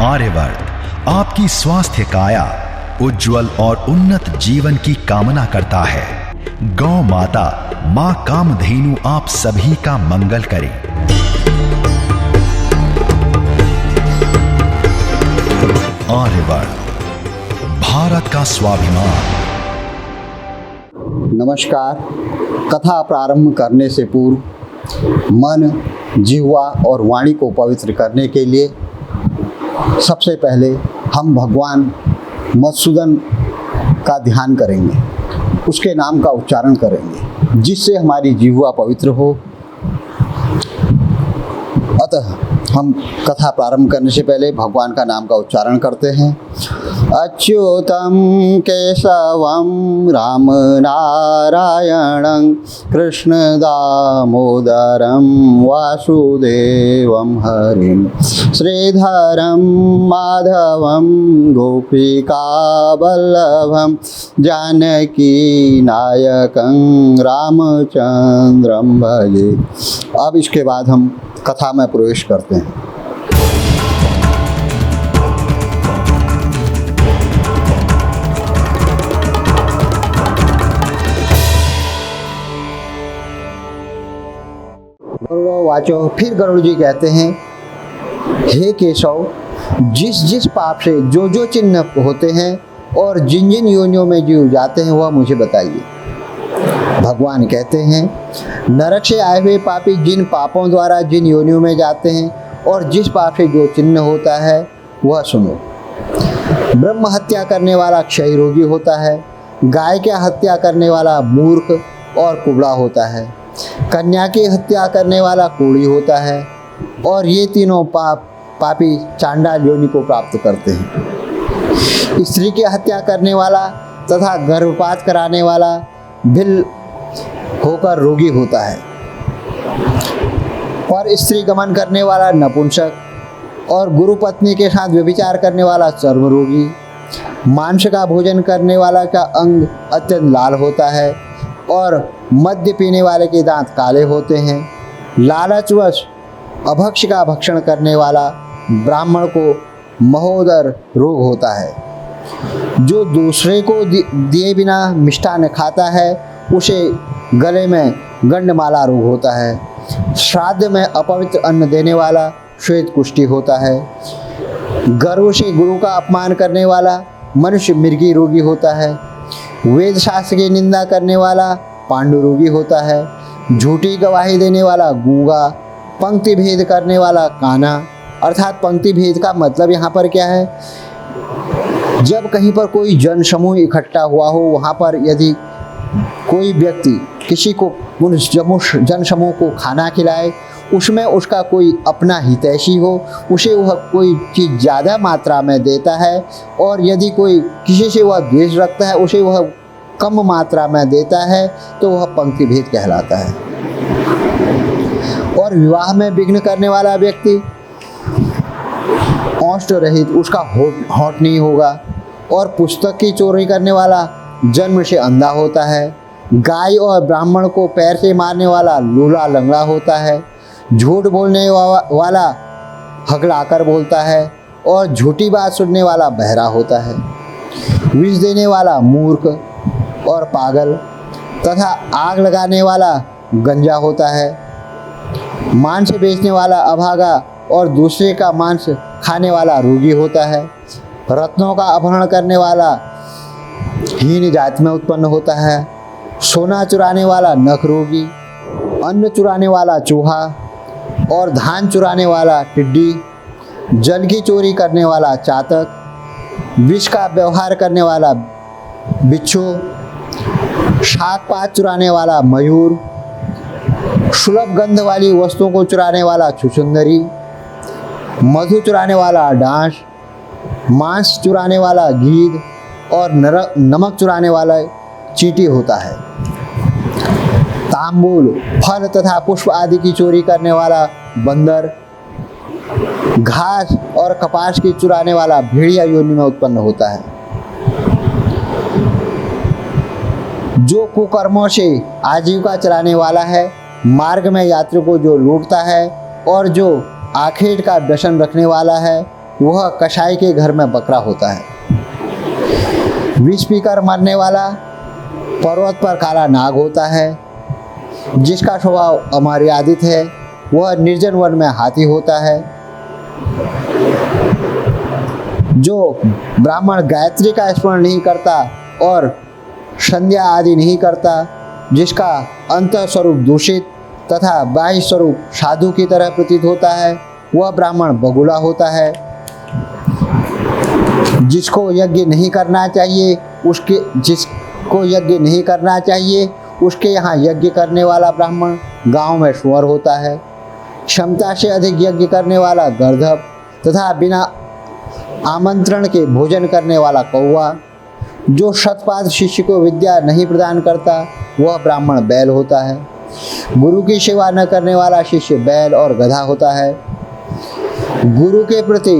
आर्यवर्त आपकी स्वास्थ्य काया उज्जवल और उन्नत जीवन की कामना करता है। गौ माता मां कामधेनु आप सभी का मंगल करे। आर्यवर्त भारत का स्वाभिमान। नमस्कार। कथा प्रारंभ करने से पूर्व मन, जिह्वा और वाणी को पवित्र करने के लिए सबसे पहले हम भगवान मधुसूदन का ध्यान करेंगे, उसके नाम का उच्चारण करेंगे, जिससे हमारी जिह्वा पवित्र हो। अतः हम कथा प्रारंभ करने से पहले भगवान का नाम का उच्चारण करते हैं। अच्युतं केशवं राम नारायणं कृष्ण दामोदरं वासुदेवं हरिं श्रीधरं माधवं गोपिका वल्लभं जानकी नायकं रामचंद्रं भजे। अब इसके बाद हम कथा में प्रवेश करते हैं। गरुड़ो वाचो, फिर गरुड़ जी कहते हैं, हे केशव, जिस जिस पाप से जो जो चिन्ह होते हैं और जिन जिन योनियों में जीव जाते हैं वह मुझे बताइए। भगवान कहते हैं, नरक से आए हुए पापी जिन पापों द्वारा जिन योनियों में जाते हैं और जिस पाप से जो चिन्ह होता है वह सुनो। ब्रह्म हत्या करने वाला क्षय रोगी होता है, गाय की हत्या करने वाला मूर्ख और कुबड़ा होता है, कन्या की हत्या करने वाला कोढ़ी होता है, और ये तीनों पापी चांडाल योनि को प्राप्त करते हैं। स्त्री की हत्या करने वाला तथा गर्भपात कराने वाला भिल होकर रोगी होता है, और स्त्री गमन करने वाला नपुंसक और गुरु पत्नी के साथ व्यभिचार करने वाला चर्म रोगी, मांस का भोजन करने वाला का अंग अत्यंत लाल होता है, और मद्य पीने वाले के दांत काले होते हैं। लालचवश अभक्ष का भक्षण करने वाला ब्राह्मण को महोदर रोग होता है। जो दूसरे को दिए बिना मिष्टान्न खाता है उसे गले में गंडमाला रोग होता है। श्राद्ध में अपवित्र अन्न देने वाला श्वेत कुष्ठी होता है। गर्व से गुरु का अपमान करने वाला मनुष्य मृगी रोगी होता है। वेद शास्त्र की निंदा करने वाला पांडु रोगी होता है। झूठी गवाही देने वाला गूंगा, पंक्ति भेद करने वाला काना। अर्थात पंक्ति भेद का मतलब यहाँ पर क्या है, जब कहीं पर कोई जन समूह इकट्ठा हुआ हो, वहाँ पर यदि कोई व्यक्ति किसी को उस जन समूह को खाना खिलाए, उसमें उसका कोई अपना हितैषी हो, उसे वह कोई चीज़ ज़्यादा मात्रा में देता है, और यदि कोई किसी से वह द्वेष रखता है, उसे वह कम मात्रा में देता है, तो वह पंक्ति भेद कहलाता है। और विवाह में विघ्न करने वाला व्यक्ति औष्ठ रहित, उसका होठ नहीं होगा, और पुस्तक की चोरी करने वाला जन्म से अंधा होता है। गाय और ब्राह्मण को पैर से मारने वाला लूला लंगड़ा होता है। झूठ बोलने वाला हकलाकर बोलता है, और झूठी बात सुनने वाला बहरा होता है। विष देने वाला मूर्ख और पागल तथा आग लगाने वाला गंजा होता है। मांस बेचने वाला अभागा और दूसरे का मांस खाने वाला रोगी होता है। रत्नों का अपहरण करने वाला हीन जाति में उत्पन्न होता है। सोना चुराने वाला नख रोगी, अन्न चुराने वाला चूहा और धान चुराने वाला टिड्डी, जल की चोरी करने वाला चातक, विष का व्यवहार करने वाला बिच्छू, शाक पात चुराने वाला मयूर, सुलभ गंध वाली वस्तुओं को चुराने वाला छुछुंदरी, मधु चुराने वाला डांस, मांस चुराने वाला गीद और नमक चुराने वाला चींटी होता है। तांबूल, फल तथा पुष्प आदि की चोरी करने वाला बंदर, घास और कपास की चुराने वाला भेड़िया योनि में उत्पन्न होता है। जो कुकर्मों से आजीविका चलाने वाला है, मार्ग में यात्री को जो लूटता है और जो आखेट का व्यसन रखने वाला है, वह कसाई के घर में बकरा होता है। विष पीकर मरने वाला पर्वत पर काला नाग होता है। जिसका स्वभाव अमर्यादित है वह निर्जन वन में हाथी होता है। जो ब्राह्मण गायत्री का स्मरण नहीं करता और संध्या आदि नहीं करता, जिसका अंतः स्वरूप दूषित तथा बाह्य स्वरूप साधु की तरह प्रतीत होता है, वह ब्राह्मण बगुला होता है। जिसको यज्ञ नहीं करना चाहिए उसके यहाँ यज्ञ करने वाला ब्राह्मण गांव में सुअर होता है। क्षमता से अधिक यज्ञ करने वाला गर्दभ तथा बिना आमंत्रण के भोजन करने वाला कौवा। जो शतपाथ शिष्य को विद्या नहीं प्रदान करता वह ब्राह्मण बैल होता है। गुरु की सेवा न करने वाला शिष्य बैल और गधा होता है। गुरु के प्रति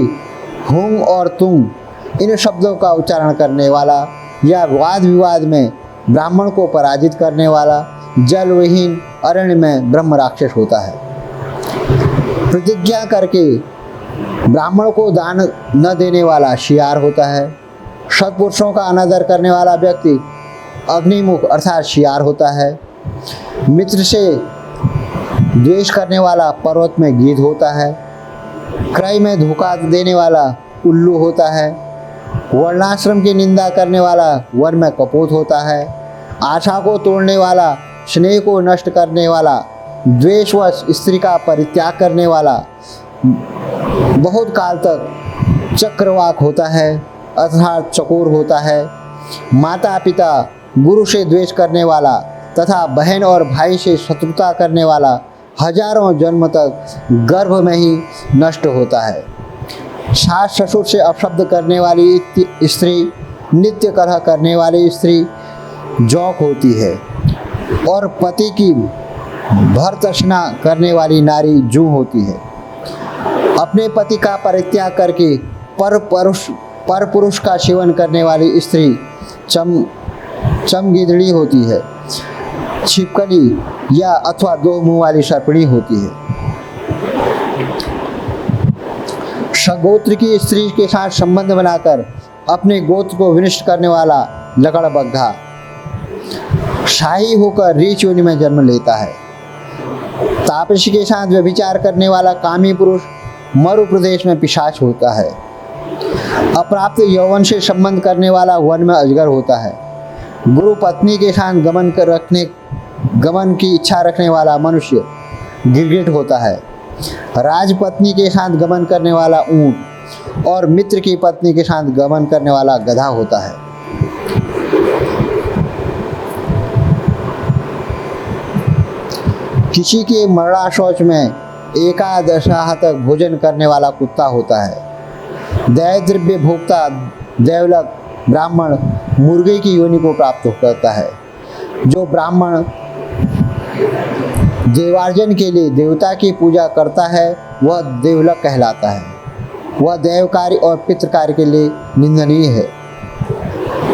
हुंग और तुंग इन शब्दों का उच्चारण करने वाला या वाद विवाद में ब्राह्मण को पराजित करने वाला जल विहीन अरण्य में ब्रह्म राक्षस होता है। प्रतिज्ञा करके ब्राह्मण को दान न देने वाला शियार होता है। सत्पुरुषों का अनादर करने वाला व्यक्ति अग्निमुख अर्थात शियार होता है। मित्र से द्वेष करने वाला पर्वत में गीध होता है। क्रय में धोखा देने वाला उल्लू होता है। वर्णाश्रम की निंदा करने वाला वन में कपोत होता है। आशा को तोड़ने वाला, स्नेह को नष्ट करने वाला, द्वेषवश स्त्री का परित्याग करने वाला बहुत काल तक चक्रवाक होता है अर्थात चकोर होता है। माता पिता गुरु से द्वेष करने वाला तथा बहन और भाई से शत्रुता करने वाला हजारों जन्म तक गर्भ में ही नष्ट होता है। सास ससुर से अपशब्द करने वाली स्त्री, नित्य कलह करने वाली स्त्री जौक होती है और पति की भर्त्सना करने वाली नारी जूं होती है। अपने पति का परित्याग करके पर पुरुष का सेवन करने वाली स्त्री चमगिदड़ी होती है। छिपकली या अथवा दो मुंह वाली सर्पणी होती है। सगोत्र की स्त्री के साथ संबंध बनाकर अपने गोत्र को विनष्ट करने वाला लकड़बग्घा शाही होकर रीछ योनि में जन्म लेता है। तापसी के साथ व्यभिचार करने वाला कामी पुरुष मरु प्रदेश में पिशाच होता है। अप्राप्त यौवन से संबंध करने वाला वन में अजगर होता है। गुरु पत्नी के साथ गमन की इच्छा रखने वाला मनुष्य गिरगिट होता है। राजपत्नी के साथ गमन करने वाला ऊंट और मित्र की पत्नी के साथ गमन करने वाला गधा होता है। किसी के मरड़ा शौच में एकादशाह तक भोजन करने वाला कुत्ता होता है। दय द्रव्य भोक्ता देवलक ब्राह्मण मुर्गे की योनि को प्राप्त करता है। जो ब्राह्मण देवार्जन के लिए देवता की पूजा करता है वह देवलक कहलाता है। वह देव कार्य और पितृ कार्य के लिए निंदनीय है।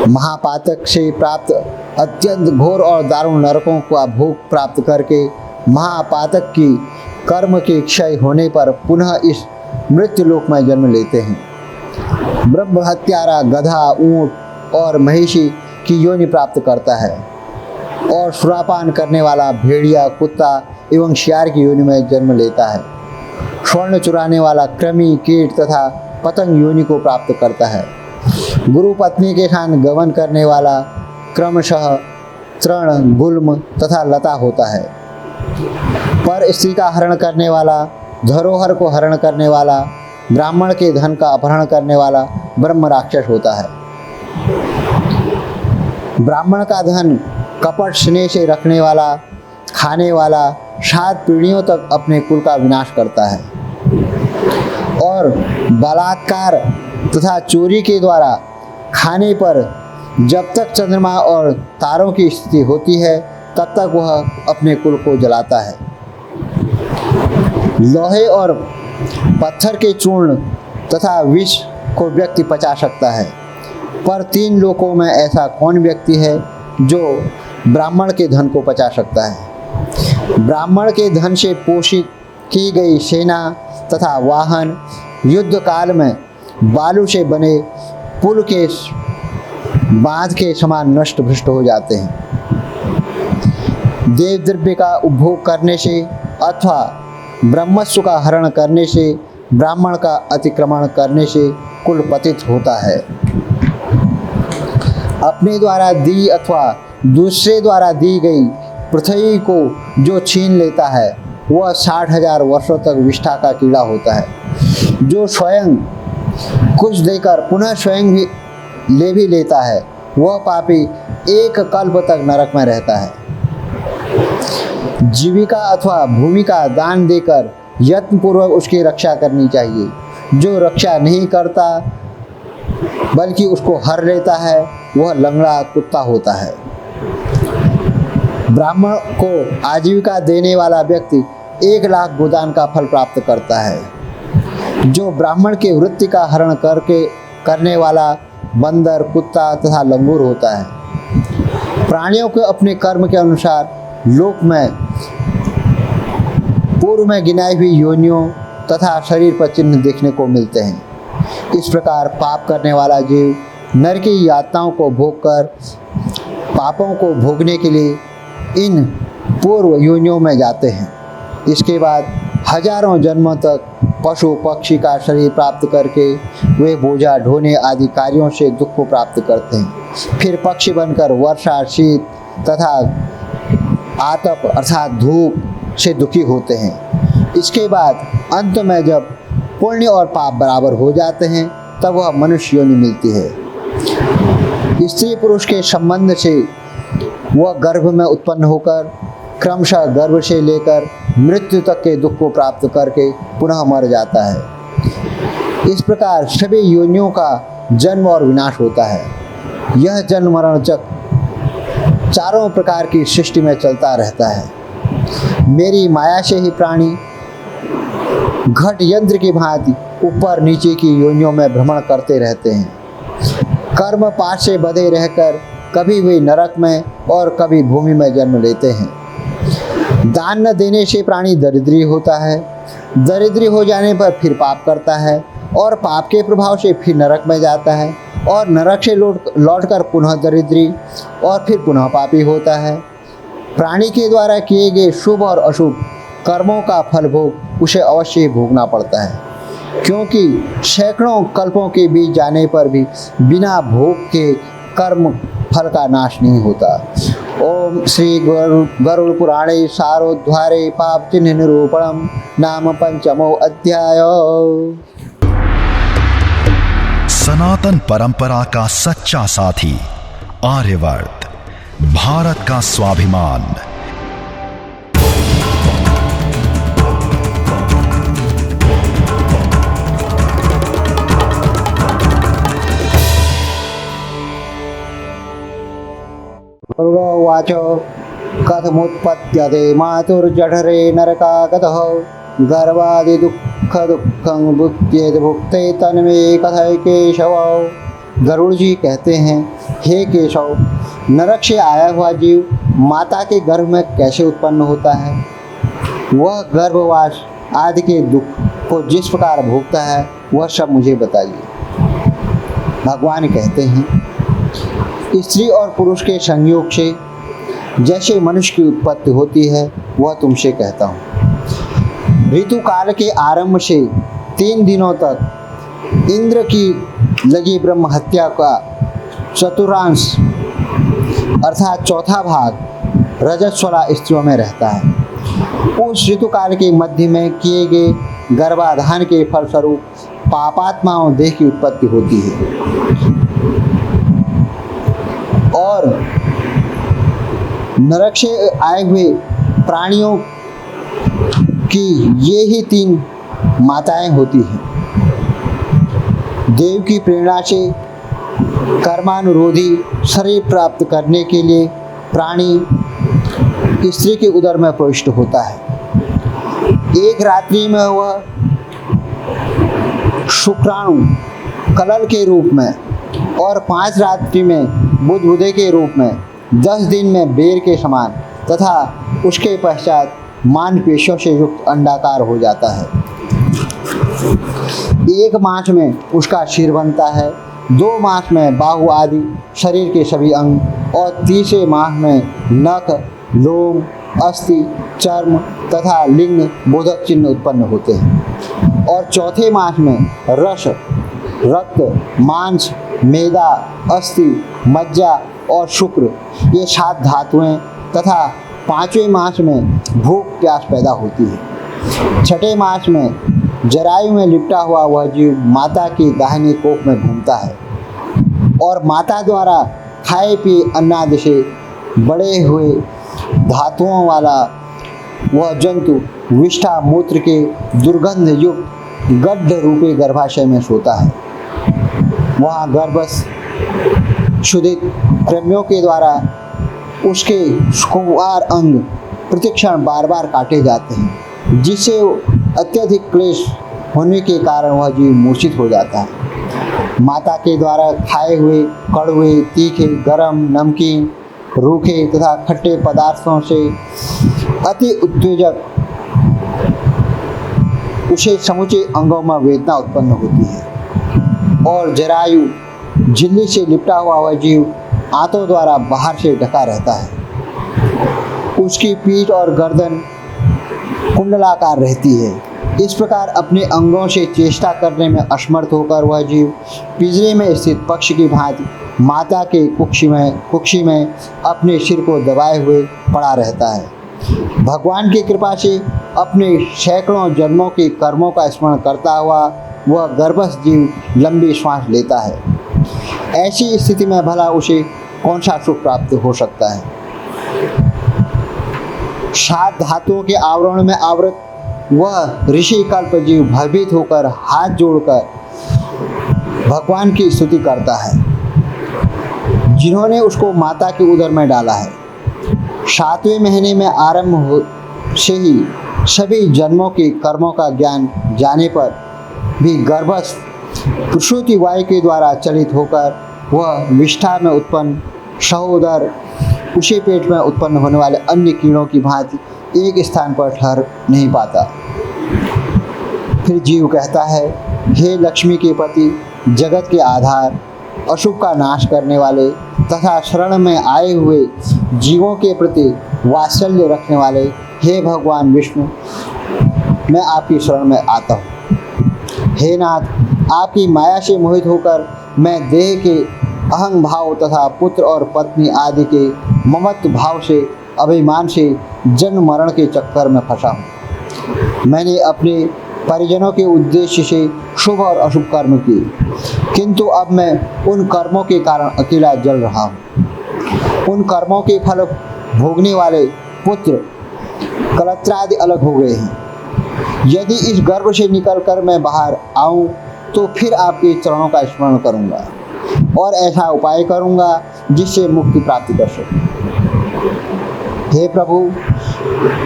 महापातक से प्राप्त अत्यंत घोर और दारुण नरकों का भोग प्राप्त करके महापातक की कर्म के क्षय होने पर पुनः इस मृत्यु लोक में जन्म लेते हैं। ब्रह्म हत्यारा गधा, ऊंट और महिषी की योनि प्राप्त करता है और सुरापान करने वाला भेड़िया, कुत्ता एवं शियार की योनि में जन्म लेता है। स्वर्ण चुराने वाला कृमि, कीट तथा पतंग योनि को प्राप्त करता है। गुरु पत्नी के साथ गमन करने वाला क्रमशः तृण, गुल्म तथा लता होता है। पर स्त्री का हरण करने वाला, धरोहर को हरण करने वाला, ब्राह्मण के धन का अपहरण करने वाला ब्रह्म राक्षस होता है। ब्राह्मण का धन कपट स्नेह से रखने वाला, खाने वाला 7 पीढ़ियों तक अपने कुल का विनाश करता है और बलात्कार तथा चोरी के द्वारा खाने पर जब तक चंद्रमा और तारों की स्थिति होती है तब तक वह अपने कुल को जलाता है। लोहे और पत्थर के चूर्ण तथा विष को व्यक्ति पचा सकता है, पर 3 लोकों में ऐसा कौन व्यक्ति है जो ब्राह्मण के धन को पचा सकता है। ब्राह्मण के धन से पोषित की गई सेना तथा वाहन युद्ध काल में बालू से बने पुल के बांध के समान नष्ट भ्रष्ट हो जाते हैं। देव द्रव्य का उपभोग करने से अथवा ब्रह्मस्व का हरण करने से, ब्राह्मण का अतिक्रमण करने से कुल पतित होता है। अपने द्वारा दी अथवा दूसरे द्वारा दी गई पृथ्वी को जो छीन लेता है वह 60,000 वर्षों तक विष्ठा का कीड़ा होता है। जो स्वयं कुछ देकर पुनः स्वयं भी लेता है वह पापी एक कल्प तक नरक में रहता है। जीविका अथवा भूमि का दान देकर यत्नपूर्वक उसकी रक्षा करनी चाहिए। जो रक्षा नहीं करता बल्कि उसको हर लेता है वह लंगड़ा कुत्ता होता है। ब्राह्मण को आजीविका देने वाला व्यक्ति 1 लाख गोदान का फल प्राप्त करता है। जो ब्राह्मण के वृत्ति का हरण करने वाला बंदर, कुत्ता तथा लंगूर होता है। प्राणियों को अपने कर्म के अनुसार लोक में पूर्व में गिनाई हुई योनियों तथा शरीर पर चिन्ह देखने को मिलते हैं। इस प्रकार पाप करने वाला जीव नरक की यातनाओं को भोगकर पापों को भोगने के लिए इन पूर्व योनियों में जाते हैं। इसके बाद हजारों जन्मों तक पशु पक्षी का शरीर प्राप्त करके वे बोझा ढोने आदि कार्यों से दुख को प्राप्त करते हैं। फिर पक्षी बनकर वर्षा, शीत तथा आतप अर्थात धूप से दुखी होते हैं। इसके बाद अंत में जब पुण्य और पाप बराबर हो जाते हैं तब वह मनुष्य योनि मिलती है। स्त्री पुरुष के संबंध से वह गर्भ में उत्पन्न होकर क्रमशः गर्भ से लेकर मृत्यु तक के दुख को प्राप्त करके पुनः मर जाता है। इस प्रकार सभी योनियों का जन्म और विनाश होता है। यह जन्म मरण चक्र चारों प्रकार की सृष्टि में चलता रहता है। मेरी माया से ही प्राणी घट यंत्र की भांति ऊपर नीचे की योनियों में भ्रमण करते रहते हैं। कर्म पाश से बंधे रहकर कभी वे नरक में और कभी भूमि में जन्म लेते हैं। दान न देने से प्राणी दरिद्री होता है। दरिद्री हो जाने पर फिर पाप करता है और पाप के प्रभाव से फिर नरक में जाता है और नरक से लौटकर पुनः दरिद्री और फिर पुनः पापी होता है। प्राणी के द्वारा किए गए शुभ और अशुभ कर्मों का फल भोग उसे अवश्य ही भोगना पड़ता है, क्योंकि सैकड़ों कल्पों के बीच जाने पर भी बिना भोग के कर्म फल का नाश नहीं होता। ओम श्री गरुड़ पुराणे सारोद्धारे पाप चिन्ह निरूपणम नाम पंचमो अध्याय। सनातन परंपरा का सच्चा साथी आर्यवर्त, भारत का स्वाभिमान। गरुडोवाच कथमुत्पद्यते मातुर्जठरे नरकागतः गर्भादि दुःखं भुक्त्येत भुक्ते तन्मे कथय केशव। गरुड़ जी कहते हैं, हे केशव, नरक से आया हुआ जीव माता के गर्भ में कैसे उत्पन्न होता है? वह गर्भवास आदि के दुख को जिस प्रकार भोगता है वह सब मुझे बताइए। भगवान कहते हैं, स्त्री और पुरुष के संयोग से जैसे मनुष्य की उत्पत्ति होती है वह तुमसे कहता हूँ। ऋतु काल के आरंभ से 3 दिनों तक इंद्र की लगी ब्रह्म हत्या का चतुर्थांश अर्थात चौथा भाग रजस्वला स्त्रियों में रहता है। उस ऋतु काल के मध्य में किए गए गर्भाधान के फलस्वरूप पापात्माओं देह की उत्पत्ति होती है और नरक से आए हुए प्राणियों की ये ही 3 माताएं होती हैं। देव की प्रेरणा से कर्मानुरोधी शरीर प्राप्त करने के लिए प्राणी स्त्री के उदर में प्रविष्ट होता है। एक रात्रि में वह शुक्राणु कलल के रूप में और 5 रात्रि में बुधबुदे के रूप में, 10 दिन में बेर के समान तथा उसके पश्चात मांसपेशियों से युक्त अंडाकार हो जाता है। एक मास में उसका सिर बनता है, 2 मास में बाहु आदि शरीर के सभी अंग और तीसरे मास में नख, लोम, अस्थि, चर्म तथा लिंग बोधक चिन्ह उत्पन्न होते हैं और चौथे मास में रस, रक्त, मांस, मेदा, अस्थि, मज्जा और शुक्र ये 7 धातुएं तथा 5वें मास में भूख प्यास पैदा होती है। 6ठे मास में जरायु में लिपटा हुआ वह जीव माता की दाहिनी कोख में घूमता है और माता द्वारा खाए पिए अन्नादि से बड़े हुए धातुओं वाला वह जंतु विष्ठा मूत्र के दुर्गंध युक्त गड्ढ रूपी गर्भाशय में सोता है। वहाँ गर्भस्थ क्षुधित कृमियों के द्वारा उसके कुंवार अंग प्रतिक्षण बार बार काटे जाते हैं, जिससे अत्यधिक क्लेश होने के कारण वह जीव मूर्छित हो जाता है। माता के द्वारा खाए हुए कड़वे, तीखे, गरम, नमकीन, रूखे तथा खट्टे पदार्थों से अति उत्तेजक उसे समूचे अंगों में वेदना उत्पन्न होती है और जरायु झिल्ली से लिपटा हुआ वह जीव आंतों द्वारा बाहर से ढका रहता है। उसकी पीठ और गर्दन कुंडलाकार रहती है। इस प्रकार अपने अंगों से चेष्टा करने में असमर्थ होकर वह जीव पिंजरे में स्थित पक्षी की भांति माता के कुक्षी में अपने सिर को दबाए हुए पड़ा रहता है। भगवान की कृपा से अपने सैकड़ों जन्मों के कर्मों का स्मरण करता हुआ वह गर्भस्थ जीव लंबी श्वास लेता है। ऐसी स्थिति में भला उसे कौन सा सुख प्राप्त हो सकता है। 7 धातुओं के आवरण में आवृत वह ऋषि कल्प जीव भयभीत होकर हाथ जोड़कर भगवान की स्तुति करता है, जिन्होंने उसको माता के उदर में डाला है। 7वें महीने में आरंभ से ही सभी जन्मों के कर्मों का ज्ञान जाने पर भी गर्भस्थ प्रसूति वायु के द्वारा चलित होकर वह विष्ठा में उत्पन्न सहोदर उसी पेट में उत्पन्न होने वाले अन्य कीड़ों की भांति एक स्थान पर ठहर नहीं पाता। फिर जीव कहता है, हे लक्ष्मी के पति, जगत के आधार, अशुभ का नाश करने वाले तथा शरण में आए हुए जीवों के प्रति वात्सल्य रखने वाले हे भगवान विष्णु, मैं आपकी शरण में आता हूँ। हे नाथ, आपकी माया से मोहित होकर मैं देह के अहंग भाव तथा पुत्र और पत्नी आदि के ममत्व भाव से अभिमान से जन्म मरण के चक्कर में फंसा हूँ। मैंने अपने परिजनों के उद्देश्य से शुभ और अशुभ कर्म किए, किंतु अब मैं उन कर्मों के कारण अकेला जल रहा हूँ। उन कर्मों के फल भोगने वाले पुत्र कलत्रादि अलग हो गए हैं। यदि इस गर्भ से निकलकर मैं बाहर आऊँ तो फिर आपके चरणों का स्मरण करूँगा और ऐसा उपाय करूँगा जिससे मुक्ति प्राप्ति कर सकूँ। हे प्रभु,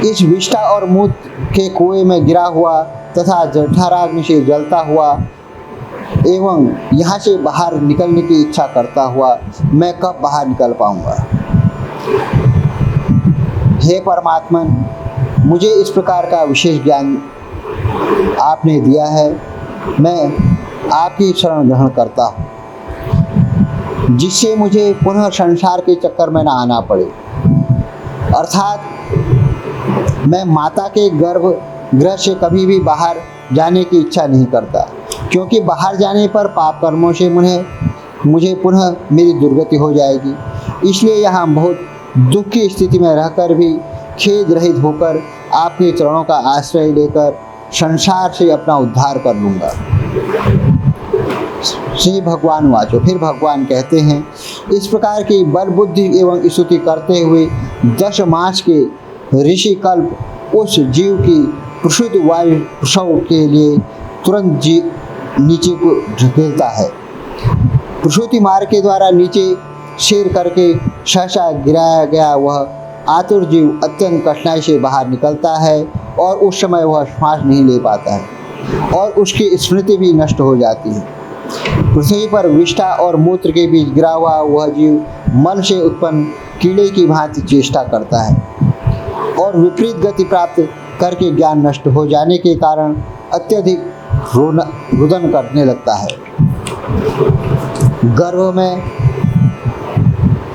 इस विष्ठा और मूत्र के कुएं में गिरा हुआ तथा जठराग्नि से जलता हुआ एवं यहाँ से बाहर निकलने की इच्छा करता हुआ मैं कब बाहर निकल पाऊँगा। हे परमात्मन, मुझे इस प्रकार का विशेष ज्ञान आपने दिया है। मैं आपकी शरण ग्रहण करता हूँ, जिससे मुझे पुनः संसार के चक्कर में न आना पड़े। अर्थात मैं माता के गर्भगृह से कभी भी बाहर जाने की इच्छा नहीं करता, क्योंकि बाहर जाने पर पाप कर्मों से मुझे पुनः मेरी दुर्गति हो जाएगी। इसलिए यहाँ बहुत दुख की स्थिति में रहकर भी खेद रहित होकर आपके चरणों का आश्रय लेकर संसार से अपना उद्धार कर लूँगा। श्री भगवान वाचो। फिर भगवान कहते हैं, इस प्रकार की बल बुद्धि एवं स्तुति करते हुए 10 मास के ऋषि कल्प उस जीव की प्रसूति वायु प्रसव के लिए तुरंत नीचे को ढकेलता है। प्रसूति मार्ग के द्वारा नीचे सिर करके सहसा गिराया गया वह आतुर जीव अत्यंत कठिनाई से बाहर निकलता है और उस समय वह श्वास नहीं ले पाता है और उसकी स्मृति भी नष्ट हो जाती है। पृथ्वी पर विष्ठा और मूत्र के बीच गिरा हुआ वह जीव मल से उत्पन्न कीड़े की भांति चेष्टा करता है और विपरीत गति प्राप्त करके ज्ञान नष्ट हो जाने के कारण अत्यधिक रुदन करने लगता है। गर्भ में,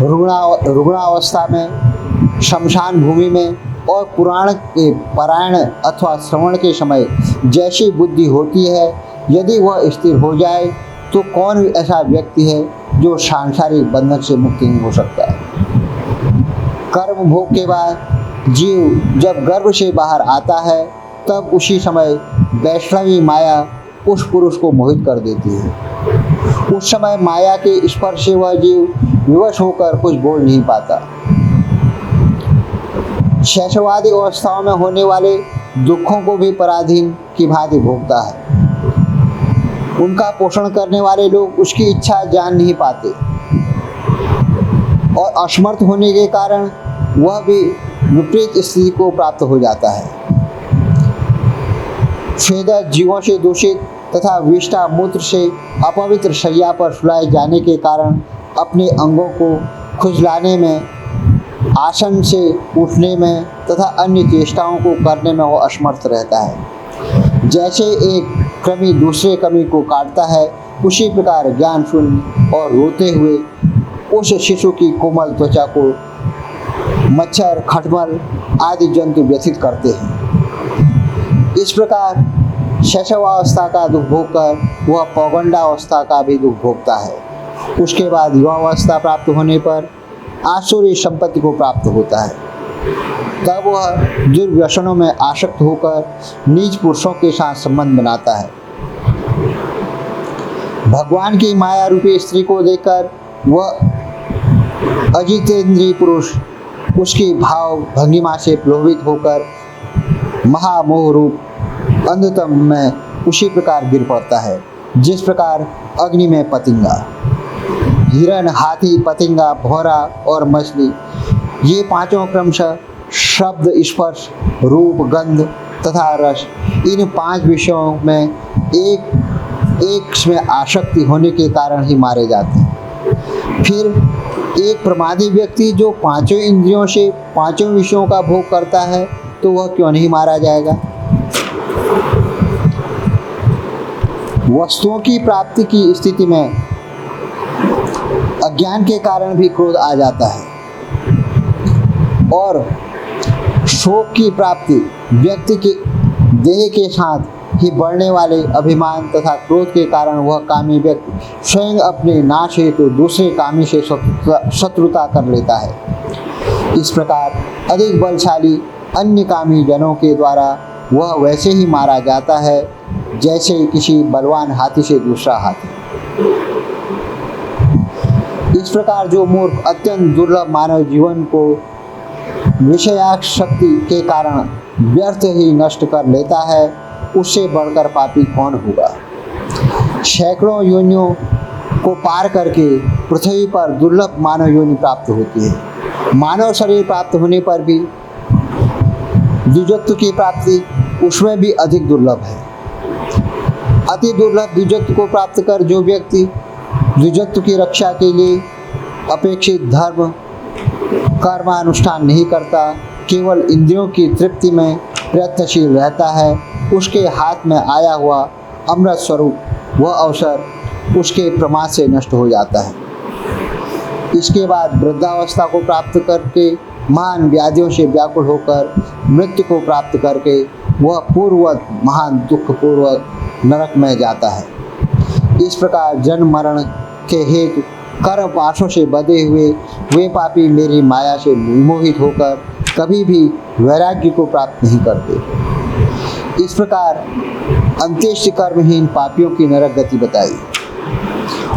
रुग्णावस्था में, शमशान भूमि में और पुराण के पारायण अथवा श्रवण के समय जैसी बुद्धि होती है, यदि वह स्थिर हो जाए तो कौन ऐसा व्यक्ति है जो सांसारिक बंधन से मुक्त नहीं हो सकता है। कर्म भोग के बाद जीव जब गर्भ से बाहर आता है तब उसी समय वैष्णवी माया उस पुरुष को मोहित कर देती है। उस समय माया के स्पर्श से वह जीव विवश होकर कुछ बोल नहीं पाता। शैशवादी अवस्थाओं में होने वाले दुखों को भी पराधीन की भांति भोगता है। उनका पोषण करने वाले लोग उसकी इच्छा जान नहीं पाते और असमर्थ होने के कारण वह भी विपरीत स्थिति को प्राप्त हो जाता है। स्वेदक जीवों से दूषित तथा विष्ठा मूत्र से अपवित्र शैया पर सुलाए जाने के कारण अपने अंगों को खुजलाने में, आसन से उठने में तथा अन्य चेष्टाओं को करने में वह असमर्थ रहता है। जैसे एक कृमि दूसरे कृमि को काटता है, उसी प्रकार ज्ञान शून्य और रोते हुए उस शिशु की कोमल त्वचा को मच्छर, खटमल आदि जंतु व्यथित करते हैं। इस प्रकार शैशवावस्था का दुख भोग कर वह पौगंडावस्था का भी दुख भोगता है। उसके बाद युवावस्था प्राप्त होने पर आसुरी संपत्ति को प्राप्त होता है। तब वह दुर्व्यसनों में आसक्त होकर नीच पुरुषों के साथ संबंध बनाता है। भगवान की माया रूपी स्त्री को देखकर वह अजितेंद्रीय पुरुष उसकी भाव भंगिमा से प्रलोभित होकर महामोह रूप अंधतम में उसी प्रकार गिर पड़ता है जिस प्रकार अग्नि में पतंगा, हिरण, हाथी, पतंगा, भौरा और मछली, ये पांचों क्रमशः शब्द, स्पर्श, रूप, गंध तथा रस, इन पांच विषयों में एक में आसक्ति होने के कारण ही मारे जाते हैं। फिर एक प्रमादी व्यक्ति जो पांचों इंद्रियों से पांचों विषयों का भोग करता है तो वह क्यों नहीं मारा जाएगा। वस्तुओं की प्राप्ति की स्थिति में अज्ञान के कारण भी क्रोध आ जाता है और शोक की प्राप्ति व्यक्ति के देह के साथ ही बढ़ने वाले अभिमान तथा क्रोध के कारण वह कामी व्यक्ति स्वयं अपने नाश हेतु दूसरे कामी से शत्रुता कर लेता है। इस प्रकार अधिक बलशाली अन्य कामी जनों के द्वारा वह वैसे ही मारा जाता है जैसे किसी बलवान हाथी से दूसरा हाथी। इस प्रकार जो मूर्ख अत्यंत दुर्लभ मानव जीवन को विषयाशक्ति के कारण व्यर्थ ही नष्ट कर लेता है, उससे बढ़कर पापी कौन होगा। सैकड़ों योनियों को पार करके पृथ्वी पर दुर्लभ मानव योनि प्राप्त होती है। मानव शरीर प्राप्त होने पर भी द्विजत्व की प्राप्ति उसमें भी अधिक दुर्लभ है। अति दुर्लभ द्विजत्व को प्राप्त कर जो व्यक्ति द्विजत्व की रक्षा के लिए अपेक्षित धर्म कर्मानुष्ठान नहीं करता, केवल इंद्रियों की तृप्ति में प्रयत्नशील रहता है, उसके हाथ में आया हुआ अमृत स्वरूप वह अवसर उसके प्रमाद से नष्ट हो जाता है। इसके बाद वृद्धावस्था को प्राप्त करके महान व्याधियों से व्याकुल होकर मृत्यु को प्राप्त करके वह पूर्ववत महान दुख पूर्वक नरक में जाता है। इस प्रकार जन्म मरण के हेतु कर्म पाशों से बंधे हुए वे पापी मेरी माया से विमोहित होकर कभी भी वैराग्य को प्राप्त नहीं करते। इस प्रकार अंत्येष्टि कर्महीन पापियों की नरक गति बताई।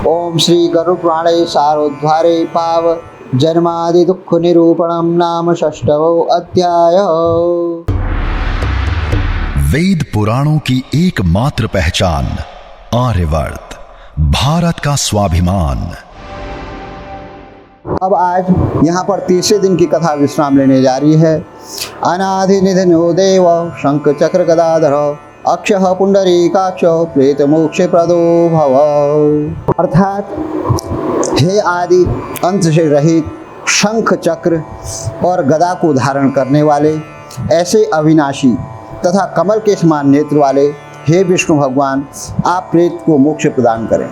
ओम श्री गरुड़ पुराणे सारोद्धारे पाव जन्मादि दुख निरूपणम नाम षष्ठवो अध्याय। वेद पुराणों की एकमात्र पहचान, आर्यवर्त, भारत का स्वाभिमान। अब आज यहाँ पर तीसरे दिन की कथा विश्राम लेने जा रही है। अनादि निधनो देव शंख चक्र गदाधर अक्षय पुंडरीकाक्ष प्रेत मोक्ष प्रदो भव। अर्थात हे आदि अंत से रहित शंख चक्र और गदा को धारण करने वाले, ऐसे अविनाशी तथा कमल के समान नेत्र वाले हे विष्णु भगवान, आप प्रेत को मोक्ष प्रदान करें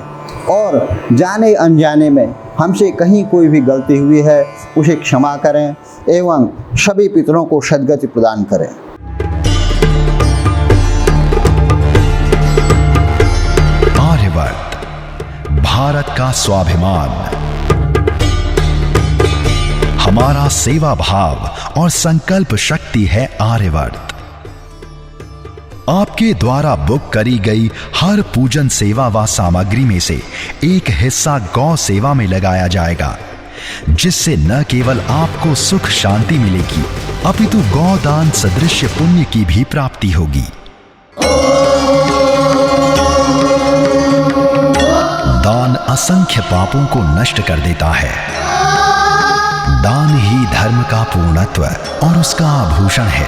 और जाने अनजाने में हमसे कहीं कोई भी गलती हुई है उसे क्षमा करें एवं सभी पितरों को सद्गति प्रदान करें। आर्यवर्त, भारत का स्वाभिमान। हमारा सेवा भाव और संकल्प शक्ति है आर्यवर्त। आपके द्वारा बुक करी गई हर पूजन सेवा व सामग्री में से एक हिस्सा गौ सेवा में लगाया जाएगा, जिससे न केवल आपको सुख शांति मिलेगी अपितु गौदान सदृश पुण्य की भी प्राप्ति होगी। दान असंख्य पापों को नष्ट कर देता है। दान ही धर्म का पूर्णत्व और उसका आभूषण है।